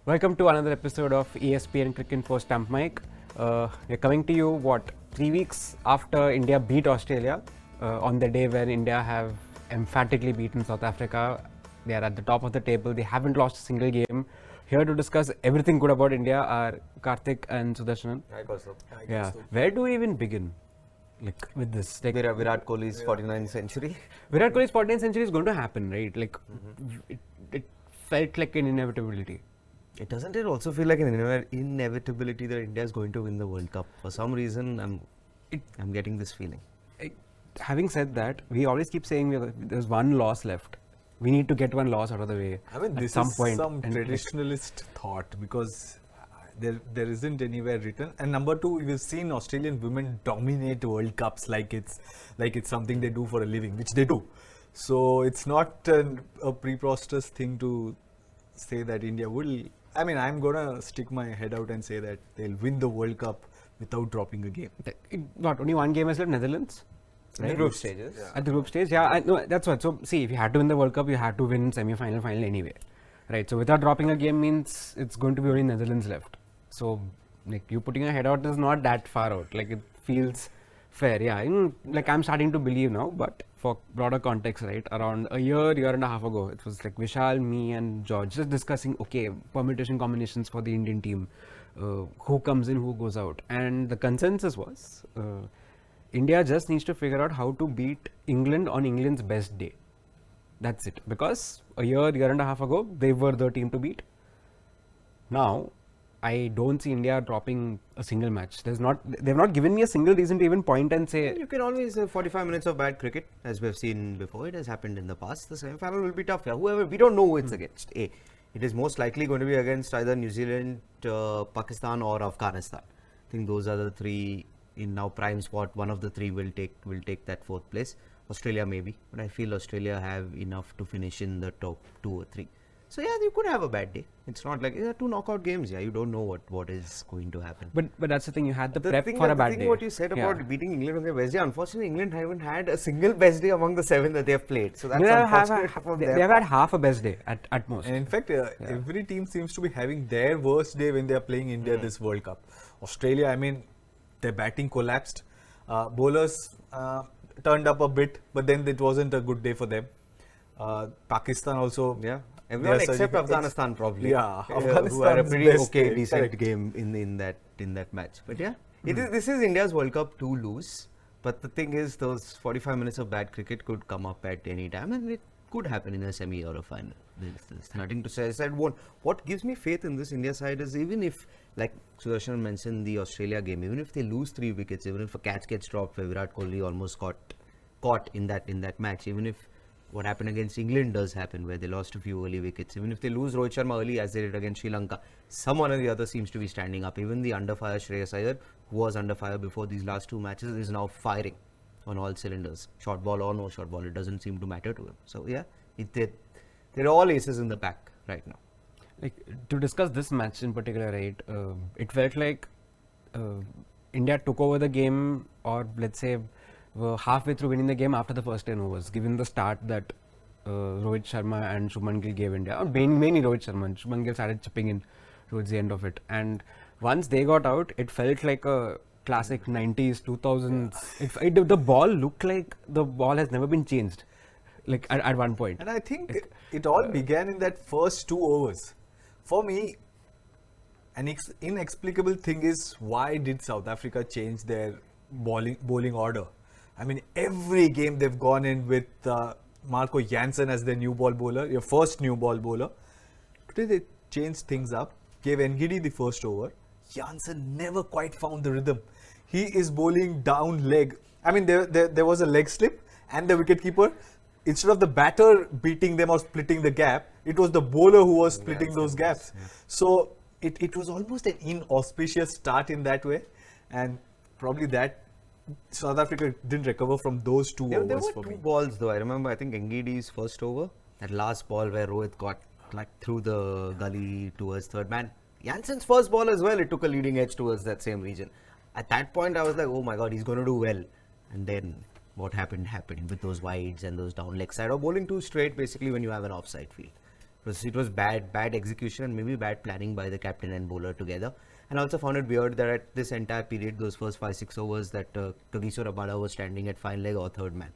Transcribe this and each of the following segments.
Welcome to another episode of ESPN Cricinfo Stump Mic. We're coming to you, 3 weeks after India beat Australia, on the day when India have emphatically beaten South Africa. They are at the top of the table. They haven't lost a single game. Here to discuss everything good about India are Karthik and Sudarshanan. Hi, Kaustubh. Yeah. Where do we even begin? With this, Virat Kohli's 49th century. Virat Kohli's 49th century is going to happen, right? It felt like an inevitability. Doesn't it also feel like an inevitability that India is going to win the World Cup? For some reason, I'm getting this feeling. Having said that, we always keep saying there's one loss left. We need to get one loss out of the way. I mean, this some is point. some traditionalist thought because there isn't anywhere written. And number two, we've seen Australian women dominate World Cups like it's something they do for a living, which they do. So it's not a preposterous thing to say that India will. I mean, I'm gonna stick my head out and say that they'll win the World Cup without dropping a game. Not only one game is left, Netherlands. Right? The group stages. Yeah. At the group stage, yeah. No, that's what. So, see, if you had to win the World Cup, you had to win semi-final, final anyway. Right? So, without dropping a game means it's going to be only Netherlands left. So, you putting your head out is not that far out. It feels fair. Yeah. I'm starting to believe now, but for broader context, right? Around a year and a half ago, it was Vishal, me and George just discussing, permutation combinations for the Indian team. Who comes in, who goes out. And the consensus was, India just needs to figure out how to beat England on England's best day. That's it. Because a year and a half ago, they were the team to beat. Now, I don't see India dropping a single match. They've not given me a single reason to even point and say. You can always have 45 minutes of bad cricket, as we've seen before. It has happened in the past. The semi-final will be tough. Whoever, we don't know who it's against. It is most likely going to be against either New Zealand, Pakistan, or Afghanistan. I think those are the three in now prime spot. One of the three will take that fourth place. Australia maybe, but I feel Australia have enough to finish in the top 2 or 3. So yeah, you could have a bad day. It's not like 2 knockout games. Yeah, you don't know what is going to happen. But that's the thing. You had the prep for a bad day. What you said about beating England on their best day. Unfortunately, England haven't had a single best day among the 7 that they have played. So that's unfortunate. They have had half a best day at most. And in fact, every team seems to be having their worst day when they are playing India this World Cup. Australia, I mean, their batting collapsed. Bowlers turned up a bit, but then it wasn't a good day for them. Pakistan also. Yeah. Everyone except Afghanistan probably. Yeah, who had a pretty decent game in that match. But yeah, this is India's World Cup to lose. But the thing is, those 45 minutes of bad cricket could come up at any time, and it could happen in a semi or a final. There's nothing to say. I said what gives me faith in this India side is even if, like Sudarshanan mentioned the Australia game, even if they lose 3 wickets, even if a catch gets dropped where Virat Kohli almost got caught in that match, even if what happened against England does happen where they lost a few early wickets, even if they lose Rohit Sharma early as they did against Sri Lanka, someone or the other seems to be standing up. Even the under fire Shreyas Iyer, who was under fire before these last 2 matches, is now firing on all cylinders. Short ball or no short ball, it doesn't seem to matter to him. So yeah, they're all aces in the pack right now. To discuss this match in particular, right, it felt like India took over the game, or let's say were halfway through winning the game after the first 10 overs, given the start that Rohit Sharma and Shubman Gill gave India. Or mainly Rohit Sharma. And Shubman Gill started chipping in towards the end of it. And once they got out, it felt like a classic 90s, 2000s. The ball looked like the ball has never been changed, at one point. And I think it all began in that first 2 overs. For me, an inexplicable thing is, why did South Africa change their bowling order? I mean, every game they've gone in with Marco Jansen as their new ball bowler, your first new ball bowler. Today they changed things up, gave Ngidi the first over. Jansen never quite found the rhythm. He is bowling down leg. I mean, there was a leg slip, and the wicketkeeper, instead of the batter beating them or splitting the gap, it was the bowler who was splitting those gaps. Yeah. So it was almost an inauspicious start in that way, and probably that South Africa didn't recover from those 2 overs. There were 2 balls though. I remember, I think Ngidi's first over, that last ball where Rohit got through the gully towards third man. Jansen's first ball as well, it took a leading edge towards that same region. At that point, I was like, oh my God, he's going to do well. And then what happened with those wides and those down leg side, or bowling 2 straight basically when you have an offside field. It was bad execution and maybe bad planning by the captain and bowler together. And I also found it weird that at this entire period, those first 5-6 overs, that Kagiso Rabada was standing at fine leg or third man.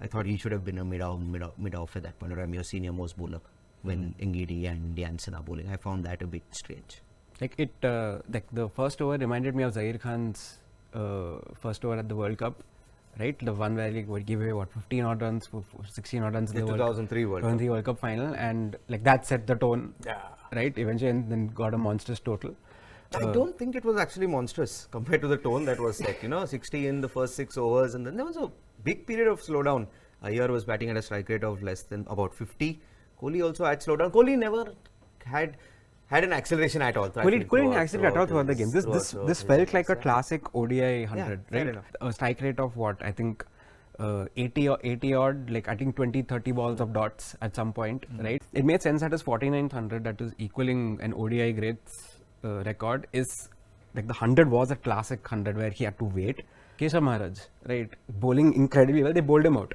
I thought he should have been a mid-off at that point, or I'm your senior most bowler when Ngidi and Jansen are bowling. I found that a bit strange. Like the first over reminded me of Zair Khan's first over at the World Cup, right? The one where he would give away 15 odd runs, 16 odd runs in the 2003 World Cup final, and like that set the tone, right? Eventually, and then got a monstrous total. I don't think it was actually monstrous compared to the tone that was set. 60 in the first 6 overs, and then there was a big period of slowdown. Iyer was batting at a strike rate of less than about 50. Kohli also had slowdown. Kohli never had an acceleration at all. Kohli didn't accelerate at all throughout the game. This felt like a classic ODI 100, right? A strike rate of what? I think 80 odd, like I think 20-30 balls of dots at some point, right? It made sense that his 49th 100, that is equaling an ODI greats record, is like the 100 was a classic 100 where he had to wait. Keshav Maharaj, right, bowling incredibly well, they bowled him out.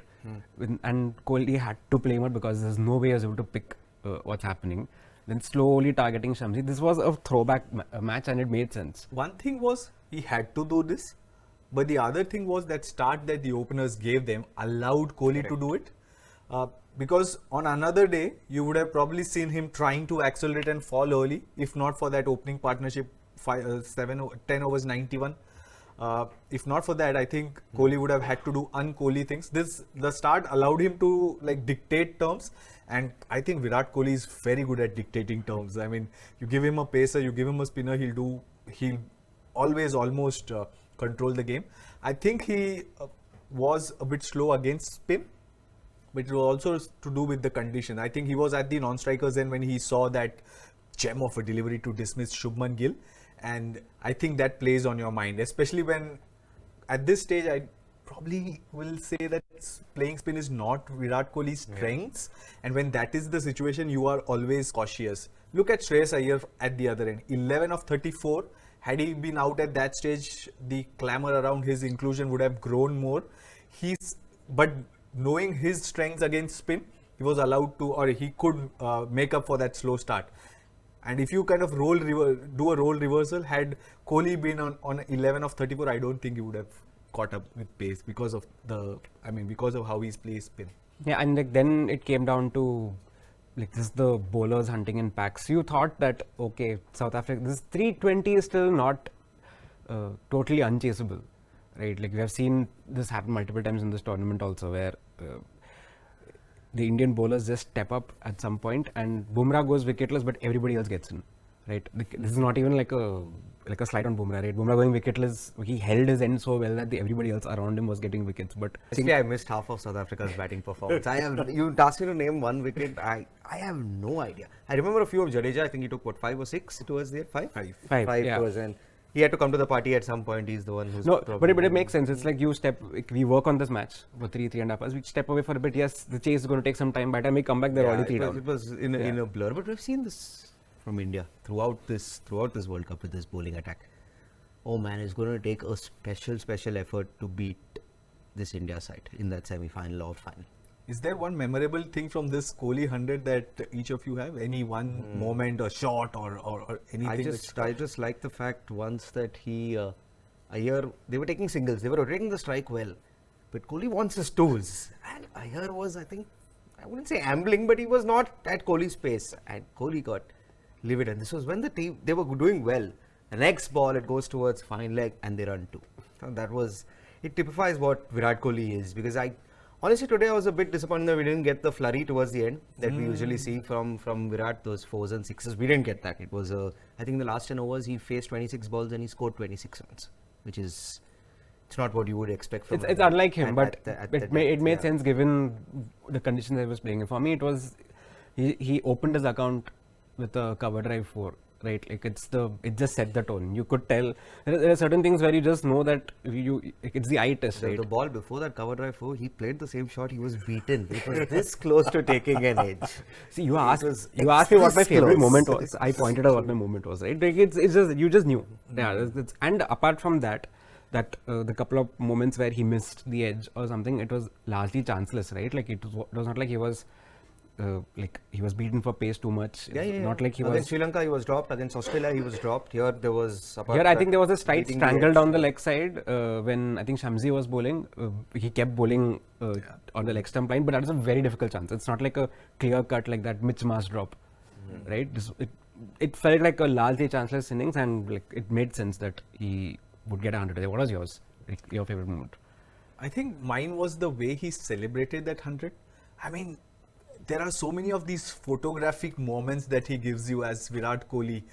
And Kohli had to play him out because there's no way he was able to pick what's happening. Then slowly targeting Shamsi. This was a throwback match and it made sense. One thing was he had to do this, but the other thing was that start that the openers gave them allowed Kohli to do it. Because on another day, you would have probably seen him trying to accelerate and fall early, if not for that opening partnership, 10 overs 91. If not for that, I think Kohli would have had to do un-Kohli things. The start allowed him to like dictate terms, and I think Virat Kohli is very good at dictating terms. I mean, you give him a pacer, you give him a spinner, he'll always almost control the game. I think he was a bit slow against spin, but it was also to do with the condition. I think he was at the non-strikers end when he saw that gem of a delivery to dismiss Shubman Gill. And I think that plays on your mind, especially when at this stage I probably will say that playing spin is not Virat Kohli's strengths. And when that is the situation, you are always cautious. Look at Shreyas Iyer at the other end, 11 of 34. Had he been out at that stage, the clamour around his inclusion would have grown more. But knowing his strengths against spin, he was allowed to, or he could make up for that slow start. And if you kind of do a role reversal, had Kohli been on 11 of 34, I don't think he would have caught up with pace because of how he's played spin. Yeah, and like then it came down to like this, the bowlers hunting in packs. You thought that okay, South Africa, this 320 is still not totally unchaseable, right? Like we have seen this happen multiple times in this tournament also, where the Indian bowlers just step up at some point and Bumrah goes wicketless, but everybody else gets in, right? This is not even like a slight on Bumrah, right? Bumrah going wicketless, he held his end so well that everybody else around him was getting wickets. But actually, I missed half of South Africa's batting performance. You asked me to name one wicket. I have no idea. I remember a few of Jadeja. I think he took 5 or 6 towards the end? 5 yeah. towards and he had to come to the party at some point. He's the one who's but it makes sense. It's like we work on this match for 3.5 hours. We step away for a bit. Yes, the chase is going to take some time. By the time we come back, they're already 3 down. It was in a blur. But we've seen this from India throughout this World Cup with this bowling attack. Oh man, it's going to take a special effort to beat this India side in that semi-final or final. Is there one memorable thing from this Kohli 100 that each of you have? Any one moment, or shot, or anything? I just like the fact once that Iyer, they were taking singles, they were rotating the strike well, but Kohli wants his tools, and Iyer was, I wouldn't say ambling, but he was not at Kohli's pace, and Kohli got livid. And this was when the team, they were doing well. The next ball, it goes towards fine leg, and they run 2. So it typifies what Virat Kohli is, because honestly, today I was a bit disappointed that we didn't get the flurry towards the end that we usually see from Virat, those 4s and 6s. We didn't get that. It was, I think in the last 10 overs, he faced 26 balls and he scored 26 runs, which is, it's not what you would expect from him. It's unlike him, but it made sense given the conditions that he was playing in. For me, it was, he opened his account with a cover drive 4. Right, like it just set the tone. You could tell there are certain things where you just know that it's the eye test. Right? The ball before that cover drive 4, he played the same shot. He was beaten. It was this close to taking an edge. See, you asked me what my favorite moment was. I pointed out what my moment was. Right, like it's just you just knew. Yeah, and apart from that the couple of moments where he missed the edge or something, it was largely chanceless. Right, like it was not like he was like he was beaten for pace too much. Yeah, It's yeah. not like he Against was. Sri Lanka, he was dropped. Against Australia, he was dropped. Here, there was. Here, I think there was a slight beating the strangle edge. down the leg side when I think Shamsi was bowling. He kept bowling on the leg stump line, but that was a very difficult chance. It's not like a clear cut like that Mitch Marsh drop, right? It felt like a largely chanceless innings, and like it made sense that he would get 100. What was yours? Like, your favorite moment? I think mine was the way he celebrated that 100. I mean, there are so many of these photographic moments that he gives you as Virat Kohli,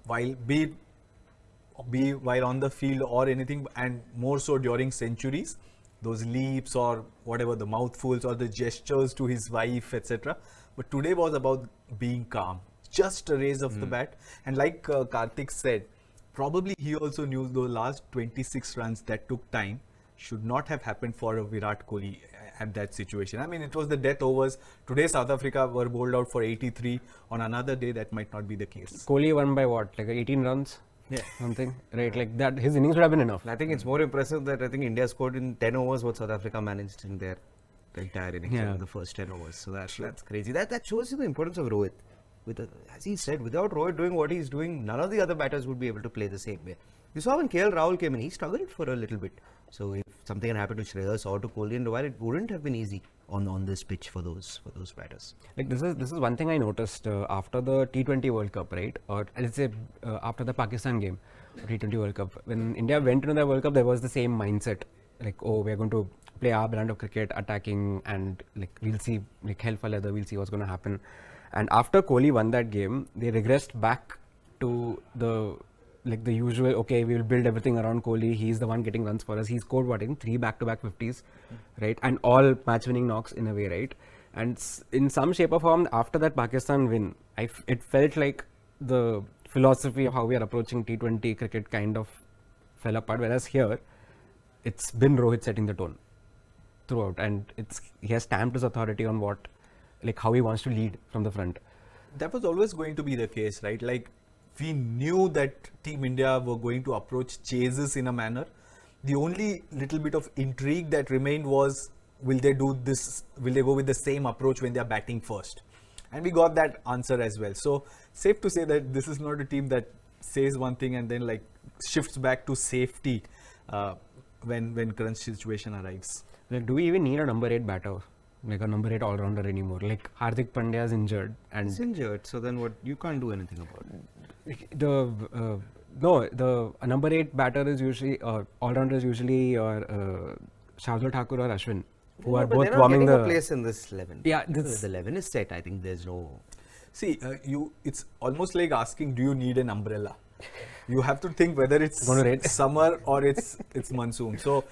while be while on the field or anything, and more so during centuries, those leaps or whatever, the mouthfuls or the gestures to his wife, etc. But today was about being calm, just a raise of the bat. And like Karthik said, probably he also knew those last 26 runs that took time should not have happened for a Virat Kohli at that situation. I mean, it was the death overs. Today, South Africa were bowled out for 83. On another day, that might not be the case. Kohli won by what? Like 18 runs? Yeah. Something, right? Like that, his innings would have been enough. I think it's more impressive that I think India scored in 10 overs what South Africa managed in their entire innings in the first 10 overs. So that's crazy. That shows you the importance of Rohit. As he said, without Rohit doing what he's doing, none of the other batters would be able to play the same way. You saw when KL Rahul came in, he struggled for a little bit. So if something had happened to Shreyas or to Kohli and Rawal, it wouldn't have been easy on this pitch for those batters. Like this is one thing I noticed after the T20 World Cup, right? Or let's say after the Pakistan game, T20 World Cup. When India went into the World Cup, there was the same mindset. Like, oh, we're going to play our brand of cricket, attacking, and like we'll see, like hell for leather, we'll see what's going to happen. And after Kohli won that game, they regressed back to the usual, okay, we will build everything around Kohli. He's the one getting runs for us. He scored what, I think 3 back-to-back 50s, right? And all match-winning knocks in a way, right? And in some shape or form, after that Pakistan win, it felt like the philosophy of how we are approaching T20 cricket kind of fell apart. Whereas here, it's been Rohit setting the tone throughout, and he has stamped his authority on how he wants to lead from the front. That was always going to be the case, right? Like, we knew that Team India were going to approach chases in a manner. The only little bit of intrigue that remained was, will they do this? Will they go with the same approach when they are batting first? And we got that answer as well. So safe to say that this is not a team that says one thing and then like shifts back to safety when crunch situation arrives. Like, do we even need a number 8 batter? Like a number 8 all-rounder anymore? Like Hardik Pandya is injured, and He's injured, so then what? You can't do anything about it. The number 8 batter is usually all-rounder is usually Shardul Thakur or Ashwin, who are both warming the place in this 11. Yeah, the 11 is set. I think there's no. See, it's almost like asking, do you need an umbrella? You have to think whether it's summer or it's monsoon. So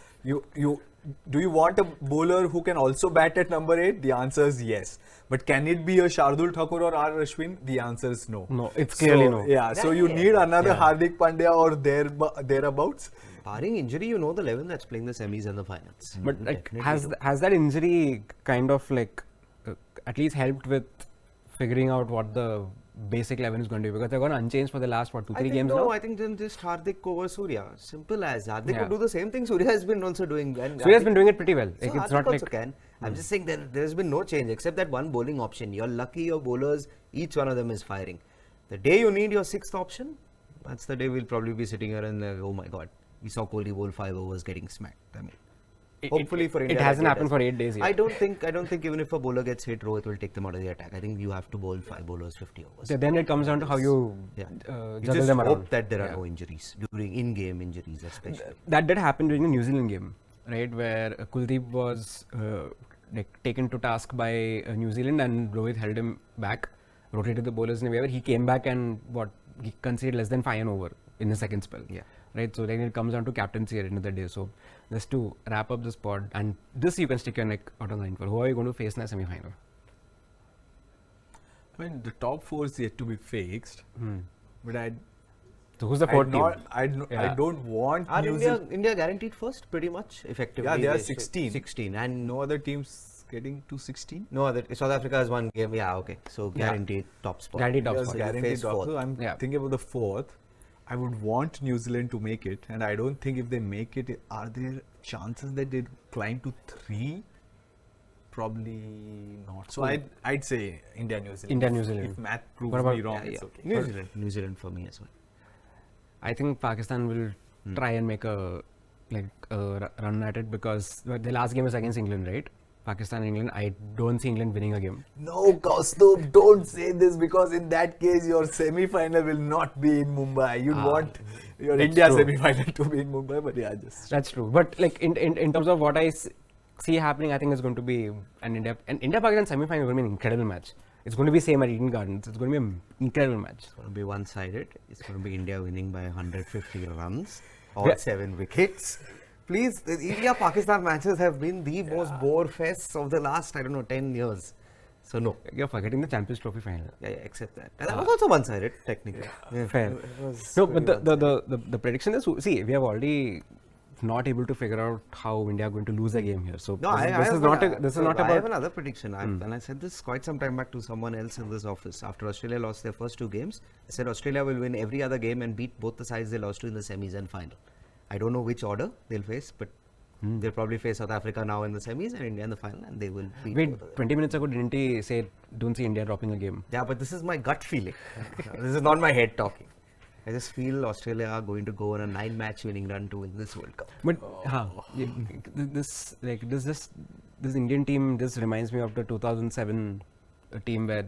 do you want a bowler who can also bat at number 8? The answer is yes. But can it be a Shardul Thakur or R. Ashwin? The answer is no. No, it's clearly no. Yeah, so you need another Hardik Pandya or thereabouts. Barring injury, the 11 that's playing the semis and the finals. But like, has that injury kind of like at least helped with figuring out what the basic 11 is going to be? Because they're going to unchanged for the last 2-3 games now. I think then just Hardik over Surya. Simple as Hardik could do the same thing Surya has been also doing. Surya has been doing it pretty well. So Like, it's Hardik not also like can. I'm just saying there's been no change except that one bowling option. You're lucky your bowlers, each one of them is firing. The day you need your 6th option, that's the day we'll probably be sitting here and oh my god, we saw Kohli bowl 5 overs getting smacked. I mean, hopefully for India. It hasn't happened for 8 days yet. I don't think even if a bowler gets hit, Rohit will take them out of the attack. I think you have to bowl 5 bowlers 50 overs. So then it comes down to how you you juggle just them hope around. that there are no injuries during in-game injuries, especially. That did happen during the New Zealand game, right, where Kuldeep was taken to task by New Zealand and Rohit held him back, rotated the bowlers in a way where he came back and he conceded less than 5 over in the second spell. Yeah. Right, so then it comes down to captaincy at the end of the day. So just to wrap up this pod, and this you can stick your neck out on the line for. Who are you going to face in the semi-final? I mean, the top 4 is yet to be fixed. But So who's the fourth team? I don't want Are New Zealand. India guaranteed first, pretty much, effectively? Yeah, they are 16. 16. And No other teams getting to 16. no other. South Africa has one game. Yeah, okay. So guaranteed top spot. Guaranteed top Yes, spot. guaranteed Face top. fourth. So I'm thinking about the 4th. I would want New Zealand to make it, and I don't think if they make it, are there chances that they climb to 3? probably not. So I'd say India, New Zealand. India, New Zealand. If math proves What about- me wrong, Yeah, it's yeah. okay. New Zealand for me as well. I think Pakistan will try and make a run at it because the last game is against England, right? Pakistan, England. I don't see England winning a game. No, Kaustubh, don't say this because in that case your semi-final will not be in Mumbai. You'd want your that's India true. semi-final to be in Mumbai, but yeah, just That's true. But like in terms of what I see happening, I think it's going to be an India-Pakistan semi-final is going to be an incredible match. It's going to be same at Eden Gardens. It's going to be an incredible match. It's going to be one-sided. It's going to be India winning by 150 runs, all Yeah. 7 wickets. Please, the India-Pakistan matches have been the most bore fests of the last, 10 years. So no. You're forgetting the Champions Trophy final. Yeah, except that. And that was also one-sided, technically. Yeah. Fair. It was No, very but one-sided. the prediction is, see, we have already not able to figure out how India are going to lose a game here. So No, this is not I have about. another prediction. And I said this quite some time back to someone else in this office. After Australia lost their first 2 games, I said Australia will win every other game and beat both the sides they lost to in the semis and final. I don't know which order they'll face, but they'll probably face South Africa now in the semis and India in the final, and they will beat Wait, both of them. 20 minutes ago, didn't he say don't see India dropping a game? Yeah, but this is my gut feeling. This is not my head talking. I just feel Australia are going to go on a 9-match winning run to win this World Cup. But this Indian team just reminds me of the 2007 team where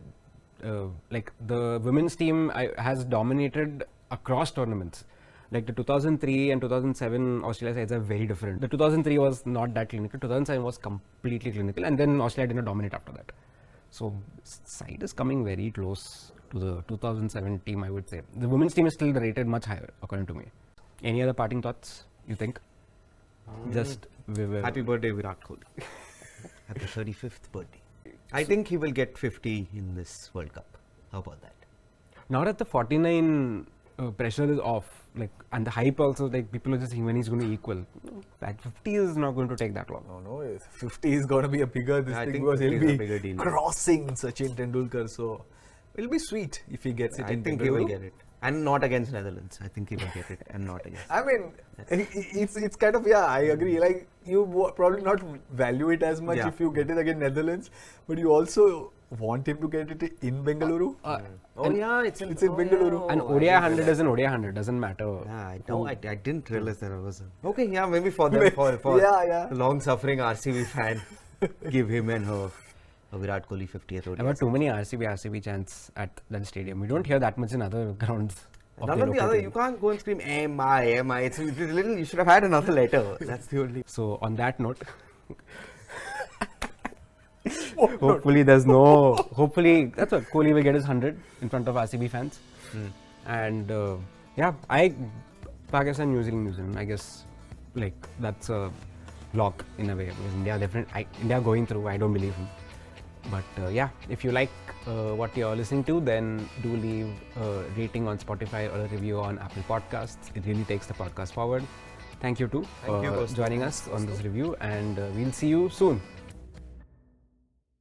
the women's team has dominated across tournaments. Like the 2003 and 2007 Australia sides are very different. The 2003 was not that clinical. 2007 was completely clinical, and then Australia did not dominate after that. So side is coming very close to the 2007 team, I would say. The women's team is still rated much higher, according to me. Any other parting thoughts, you think? Just Happy birthday, Virat Kohli. At the 35th birthday. I think he will get 50 in this World Cup. How about that? now that the 49 pressure is off, and the hype also, people are just thinking when he's going to equal. That 50 is not going to take that long. no, 50 is going to be a bigger I thing think because 50 he'll is a be bigger deal. crossing Sachin Tendulkar. So it'll be sweet if he gets it. I in think he will Bengaluru. get it. And not against Netherlands. I think he will get it and not against. I mean, it's kind of, yeah, I agree. Like, you probably not value it as much Yeah. if you get it against Netherlands, but you also want him to get it in Bengaluru. It's in Bengaluru. And ODI 100 is an ODI 100, doesn't matter. Yeah, I know. I didn't realize that I was. Okay, yeah, maybe for them, for Yeah. the long-suffering RCB fan, give him and her a Virat Kohli 50th ODI. There were too many RCB chants at that stadium. We don't hear that much in other grounds. None of the other, you can't go and scream MI. It's a little. You should have had another letter. That's the only. So on that note, hopefully there's no. Hopefully that's what Kohli will get his 100 in front of RCB fans. And Pakistan, New Zealand. I guess that's a lock in a way because India going through. I don't believe him. But if you like what you're listening to, then do leave a rating on Spotify or a review on Apple Podcasts. It really takes the podcast forward. Thank you too for Kaustubh. joining us on this review, and we'll see you soon.